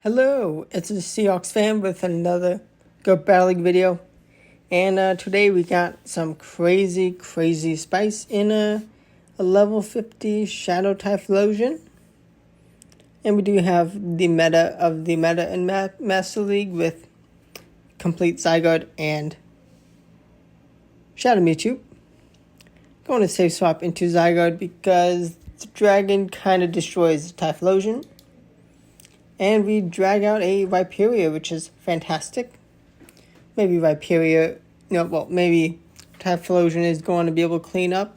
Hello, it's a SeahawksFan with another Go Battle League video. And today we got some crazy spice in a level 50 Shadow Typhlosion. And we do have the meta of the meta in Master League with Complete Zygarde and Shadow Mewtwo. Going to save swap into Zygarde because the dragon kind of destroys Typhlosion. And we drag out a Viperia, which is fantastic. Maybe Viperia, maybe Typhlosion is going to be able to clean up.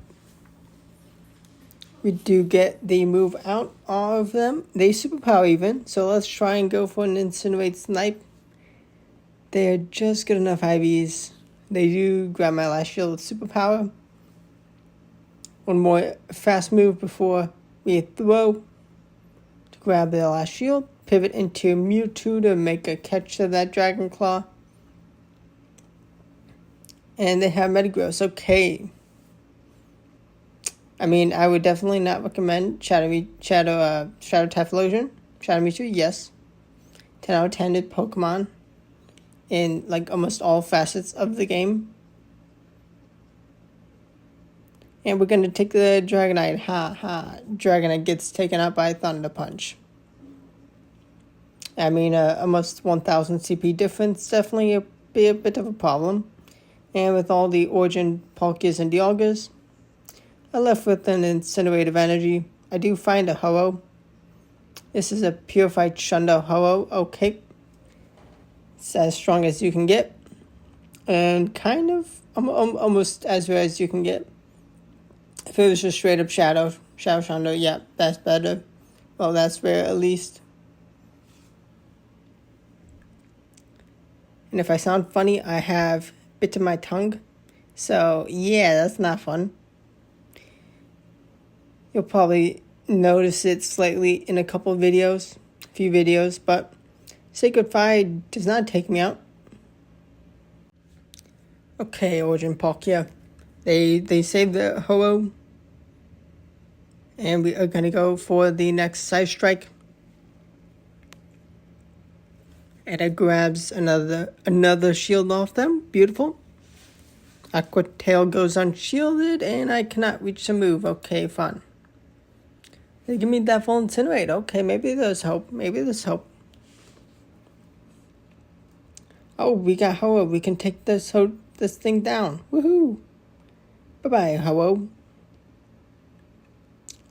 We do get the move out of them. They superpower even, so let's try and go for an Incinerate Snipe. They're just good enough IVs. They do grab my last shield with superpower. One more fast move before we throw to grab their last shield. Pivot into Mewtwo to make a catch to that Dragon Claw. And they have Metagross. Okay. I mean, I would definitely not recommend Shadow Typhlosion. Shadow Mewtwo, yes. 10 out of 10 Pokemon in like almost all facets of the game. And we're going to take the Dragonite. Dragonite gets taken out by Thunder Punch. I mean, almost 1,000 CP difference definitely be a bit of a problem. And with all the Origin Palkias and Dialgas, I left with an Incinerative Energy. I do find a Ho-Oh. This is a Purified Shundo Ho-Oh. Okay. It's as strong as you can get. And kind of almost as rare as you can get. If it was just straight up Shadow Shundo, yeah, that's better. Well, that's rare at least. And if I sound funny, I have bit in my tongue. So, yeah, that's not fun. You'll probably notice it slightly in a couple of videos, few videos, but Sacred Fire does not take me out. Okay, Origin Palkia. They saved the Ho-Oh. And we are going to go for the next Side Strike. And it grabs another shield off them. Beautiful. Aqua Tail goes unshielded, and I cannot reach the move. Okay, fun. They give me that full Incinerate. Okay, maybe there's hope. Oh, we got Ho-Oh. We can take this thing down. Woohoo! Bye-bye, Ho-Oh.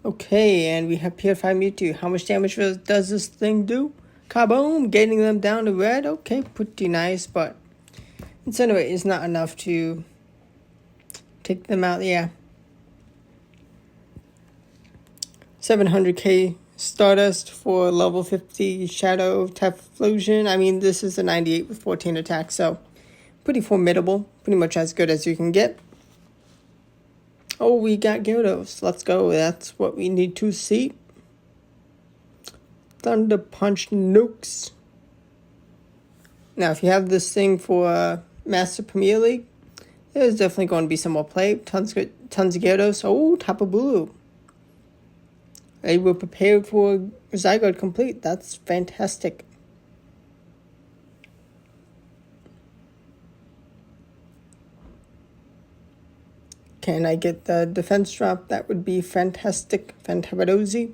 Okay, and we have Purified Mewtwo. How much damage does this thing do? Kaboom! Getting them down to red. Okay, pretty nice, but Incinerate is not enough to take them out. Yeah. 700k Stardust for level 50 Shadow Typhlosion. I mean, this is a 98 with 14 attack, so pretty formidable. Pretty much as good as you can get. Oh, we got Gyarados. Let's go. That's what we need to see. Thunder Punch nukes. Now, if you have this thing for Master Premier League, there's definitely going to be some more play. Tons of Gyarados. Oh, Tapu Bulu. They were prepared for Zygarde complete. That's fantastic. Can I get the defense drop? That would be fantastic. Fantabadozi.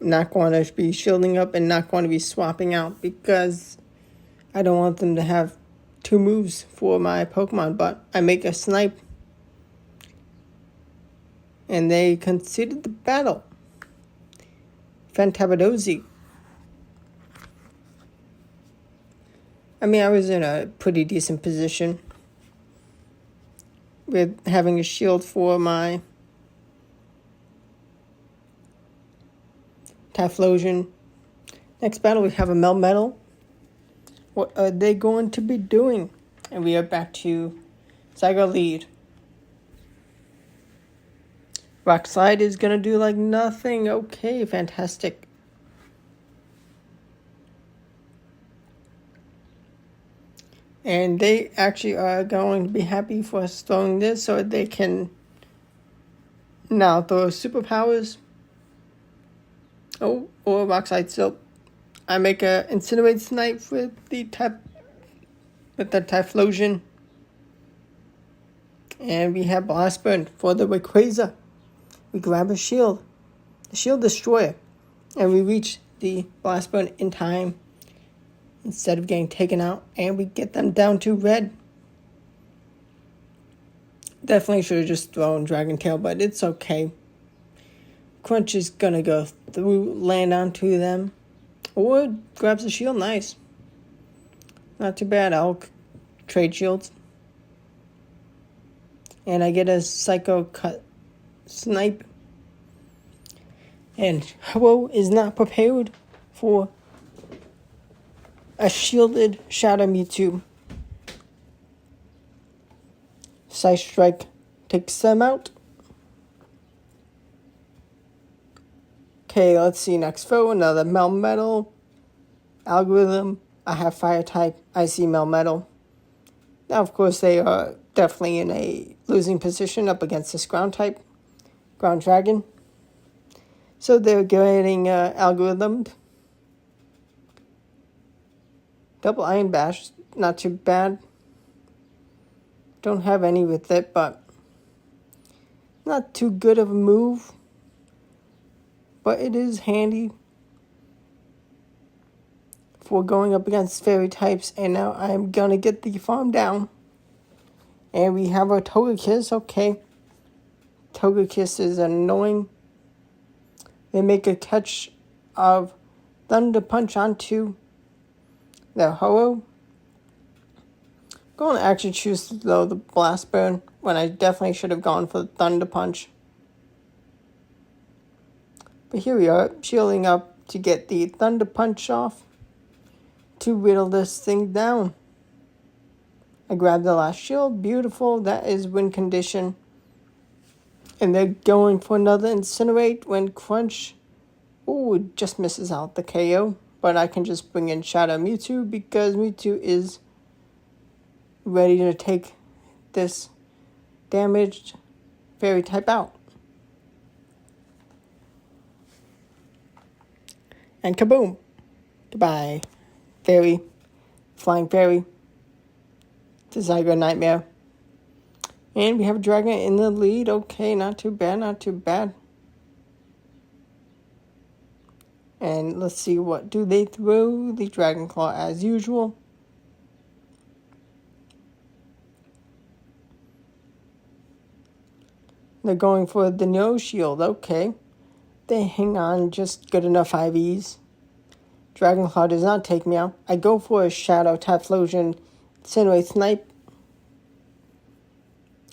Not going to be shielding up and not going to be swapping out because I don't want them to have two moves for my Pokemon, but I make a snipe and they conceded the battle. Fantabadozi. I mean, I was in a pretty decent position with having a shield for my Typhlosion. Next battle, we have a Melmetal. What are they going to be doing? And we are back to Zygarde lead. Rock Slide is going to do like nothing. Okay, fantastic. And they actually are going to be happy for us throwing this so they can now throw superpowers. or Rock Slide Silt. I make a Incinerate Snipe with the Typhlosion. And we have Blast Burn for the Rayquaza. We grab a shield, the Shield Destroyer, and we reach the Blast Burn in time instead of getting taken out, and we get them down to red. Definitely should have just thrown Dragon Tail, but it's okay. Crunch is gonna go through, land onto them, or grabs the shield. Nice. Not too bad. I'll trade shields. And I get a Psycho Cut Snipe. And Ho-Oh is not prepared for a shielded Shadow Mewtwo. Side Strike takes them out. Okay, let's see next foe. Another Melmetal. Algorithm. I have Fire type. I see Melmetal. Now, of course, they are definitely in a losing position up against this Ground type. Ground Dragon. So they're getting algorithmed. Double Iron Bash. Not too bad. Don't have any with it, but not too good of a move. But it is handy for going up against fairy types. And now I'm going to get the farm down. And we have our Togekiss. Okay. Togekiss is annoying. They make a catch of Thunder Punch onto their Ho-Oh. Going to actually choose, though, the Blast Burn when I definitely should have gone for the Thunder Punch. But here we are, shielding up to get the Thunder Punch off to whittle this thing down. I grabbed the last shield. Beautiful. That is win condition. And they're going for another Incinerate when Crunch just misses out the KO. But I can just bring in Shadow Mewtwo because Mewtwo is ready to take this damaged fairy type out. And kaboom! Goodbye, fairy, flying fairy. To Zygo Nightmare. And we have a dragon in the lead. Okay, not too bad, not too bad. And let's see, what do they throw? The Dragon Claw as usual. They're going for the No Shield. Okay. They hang on just good enough IVs. Dragon Claw does not take me out. I go for a Shadow Typhlosion Incinerate Snipe.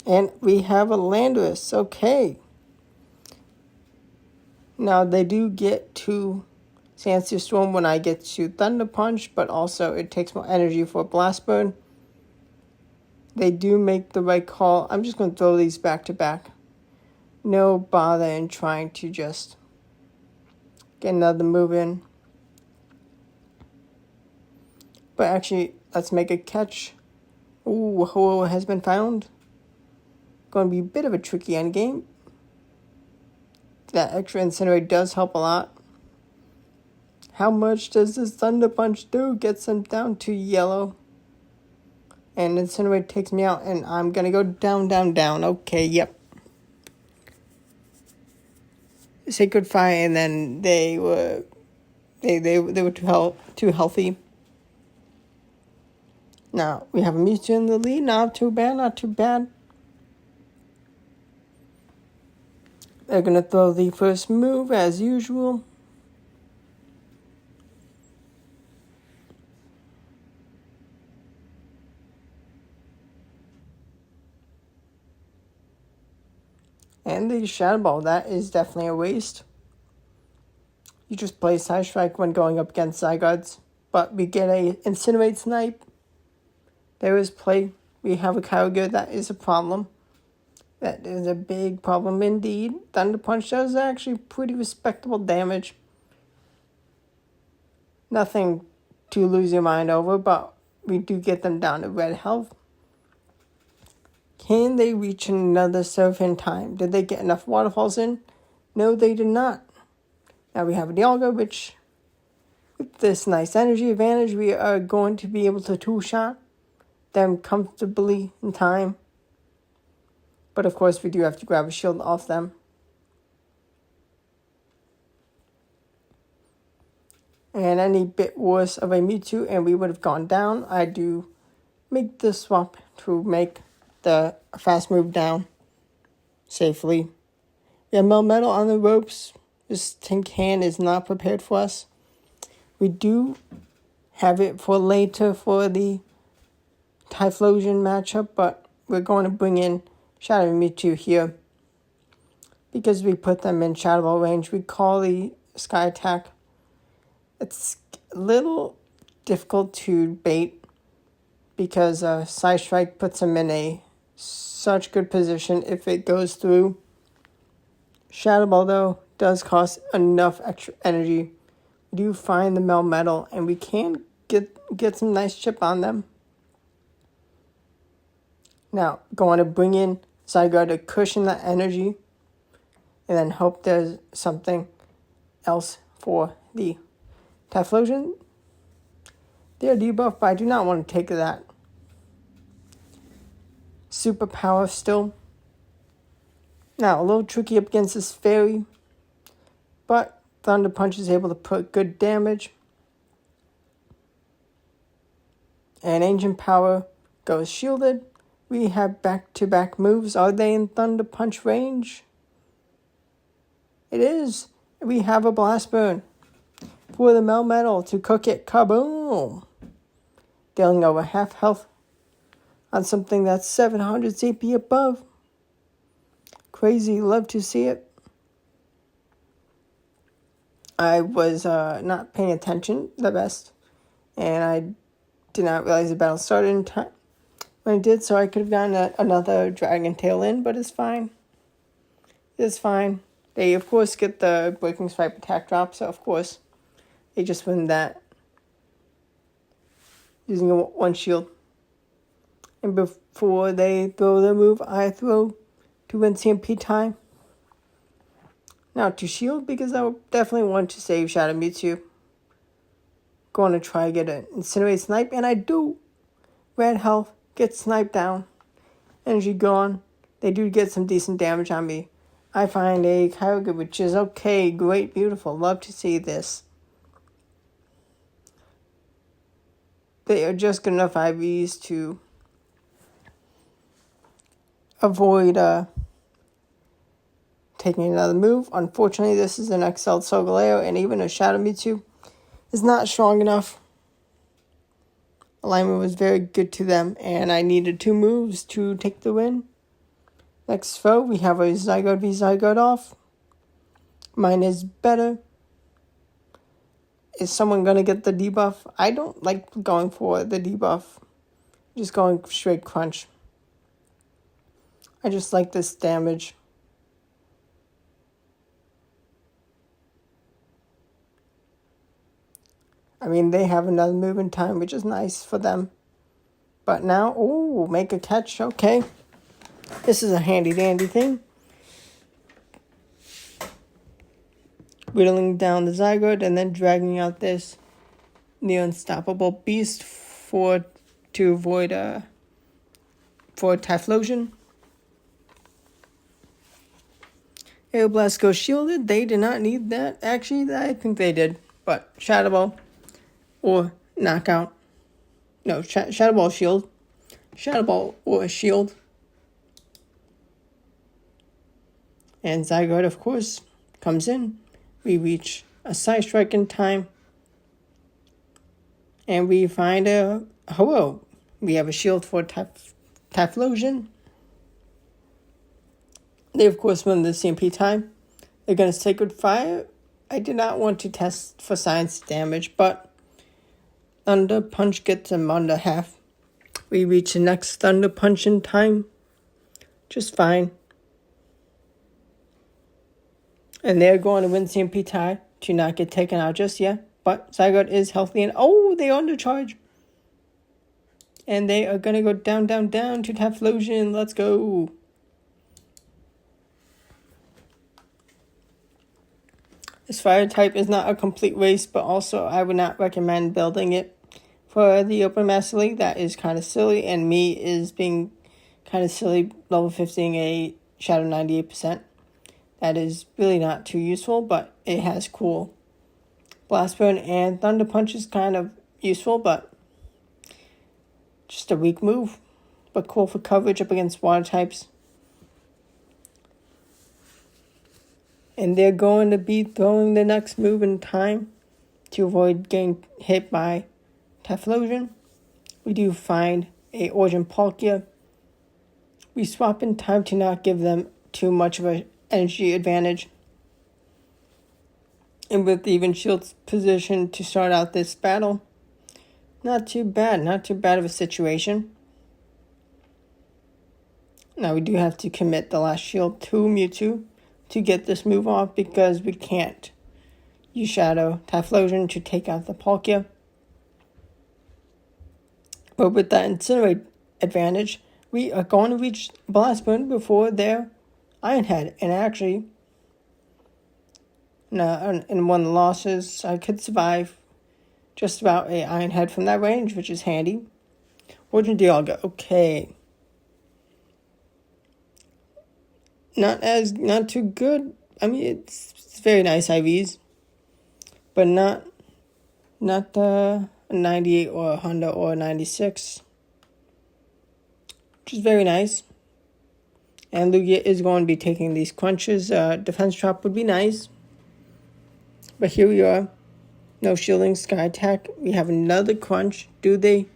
And we have a Landorus. Okay. Now they do get to Sandsteel Storm when I get to Thunder Punch, but also it takes more energy for Blast Burn. They do make the right call. I'm just going to throw these back to back. No bother in trying to just get another move in. But actually, let's make a catch. Ooh, Ho-Oh has been found. Going to be a bit of a tricky endgame. That extra Incinerate does help a lot. How much does this Thunder Punch do? Gets them down to yellow. And Incinerate takes me out, and I'm going to go down, down, down. Okay, yep. Sacred Fire, and then they were too healthy. Now, we have a Mewtwo in the lead. Not too bad, not too bad. They're going to throw the first move as usual. And the Shadow Ball, that is definitely a waste. You just play Side Strike when going up against Zygardes. But we get a Incinerate Snipe. There is play. We have a Kyogre, that is a problem. That is a big problem indeed. Thunder Punch does actually pretty respectable damage. Nothing to lose your mind over, but we do get them down to red health. Can they reach another surf in time? Did they get enough waterfalls in? No, they did not. Now we have a Dialga, which with this nice energy advantage, we are going to be able to two-shot them comfortably in time. But of course, we do have to grab a shield off them. And any bit worse of a Mewtwo, and we would have gone down. I do make the swap to make the fast move down safely. We have Melmetal on the ropes. This Tin Can is not prepared for us. We do have it for later for the Typhlosion matchup, but we're going to bring in Shadow Mewtwo here because we put them in Shadow Ball range. We call the Sky Attack. It's a little difficult to bait because Side Strike puts him in a such good position if it goes through. Shadow Ball, though, does cost enough extra energy. We do find the Melmetal, and we can get some nice chip on them. Now, going to bring in Zygarde to cushion that energy, and then hope there's something else for the Typhlosion. They're debuffed, but I do not want to take that. Superpower still. Now, a little tricky up against this Fairy, but Thunder Punch is able to put good damage. And Ancient Power goes shielded. We have back-to-back moves. Are they in Thunder Punch range? It is. We have a Blast Burn for the Melmetal to cook it. Kaboom! Dealing over half health on something that's 700 CP above. Crazy. Love to see it. I was not paying attention the best, and I did not realize the battle started in time when it did, so I could have gotten another Dragon Tail in, but it's fine. It's fine. They, of course, get the Breaking Stripe attack drop, so of course, they just win that using one shield. And before they throw the move, I throw to win CMP time. Now to shield, because I would definitely want to save Shadow Mewtwo. Going to try to get an Incinerate Snipe, and I do. Red health, get sniped down. Energy gone. They do get some decent damage on me. I find a Kyogre, which is okay, great, beautiful. Love to see this. They are just good enough IVs to avoid taking another move. Unfortunately, this is an XL Solgaleo, and even a Shadow Mewtwo is not strong enough. Alignment was very good to them, and I needed 2 moves to take the win. Next foe, we have a Zygarde v Zygarde off. Mine is better. Is someone going to get the debuff? I don't like going for the debuff. Just going straight crunch. I just like this damage. I mean, they have another move in time, which is nice for them. But now, ooh, make a catch. Okay. This is a handy-dandy thing. Whittling down the Zygarde and then dragging out this near unstoppable beast to avoid for Typhlosion. Aeroblast goes shielded. They did not need that. Actually, I think they did. But Shadow Ball or knockout. No, Shadow Ball shield. Shadow Ball or shield. And Zygarde, of course, comes in. We reach a Side Strike in time. And we find a Ho-Oh. We have a shield for Typhlosion. They, of course, win the CMP time. They're going to Sacred Fire. I did not want to test for science damage, but Thunder Punch gets them under half. We reach the next Thunder Punch in time. Just fine. And they're going to win CMP tie to not get taken out just yet. But Zygarde is healthy and oh, they undercharge. And they are going to go down, down, down to Typhlosion. Let's go. This fire type is not a complete waste, but also I would not recommend building it for the Open Master League. That is kind of silly, and me is being kind of silly level 15 a Shadow 98%. That is really not too useful, but it has cool Blast Burn, and Thunder Punch is kind of useful, but just a weak move, but cool for coverage up against water types. And they're going to be throwing the next move in time to avoid getting hit by Typhlosion. We do find a Origin Palkia. We swap in time to not give them too much of an energy advantage. And with even Shield's position to start out this battle, not too bad of a situation. Now we do have to commit the last shield to Mewtwo to get this move off, because we can't use Shadow Typhlosion to take out the Palkia. But with that Incinerate advantage, we are going to reach Blast Burn before their Iron Head. And actually, in one of the losses, I could survive just about a Iron Head from that range, which is handy. Origin Dialga, okay. Not too good. I mean, it's very nice IVs, but not a 98 or a 100 or a 96, which is very nice. And Lugia is going to be taking these crunches. Defense Drop would be nice, but here we are. No shielding, Sky Attack. We have another crunch. Do they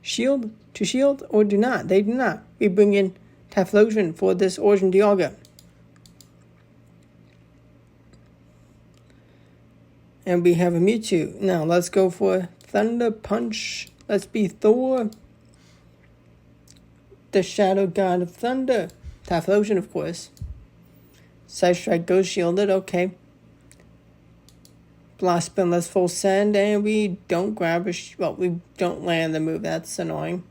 shield to shield or do not? They do not. We bring in Typhlosion for this Origin Dialga. And we have a Mewtwo. Now let's go for Thunder Punch. Let's be Thor, the Shadow God of Thunder. Typhlosion, of course. Side Strike goes shielded, okay. Blast Spin, let's full send, and we don't grab we don't land the move. That's annoying.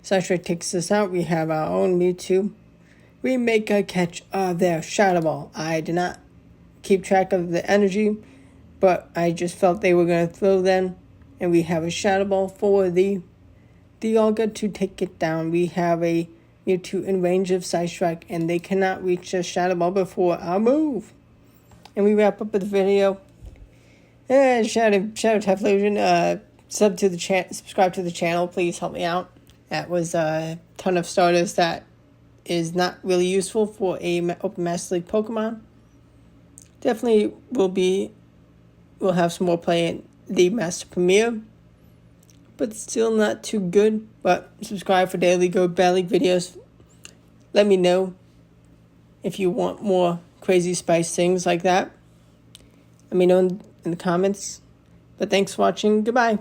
Side Strike takes us out. We have our own Mewtwo. We make a catch of their Shadow Ball. I did not keep track of the energy, but I just felt they were going to throw them. And we have a Shadow Ball for the Dialga to take it down. We have a Mewtwo in range of Side Strike, and they cannot reach the Shadow Ball before our move. And we wrap up with the video. Shadow Typhlosion, subscribe to the channel. Please help me out. That was a ton of Stardust that is not really useful for a Open Master League Pokemon. Definitely we'll have some more play in the Master Premier, but still not too good. But subscribe for daily Go Battle League videos. Let me know if you want more crazy spice things like that. Let me know in the comments. But thanks for watching. Goodbye.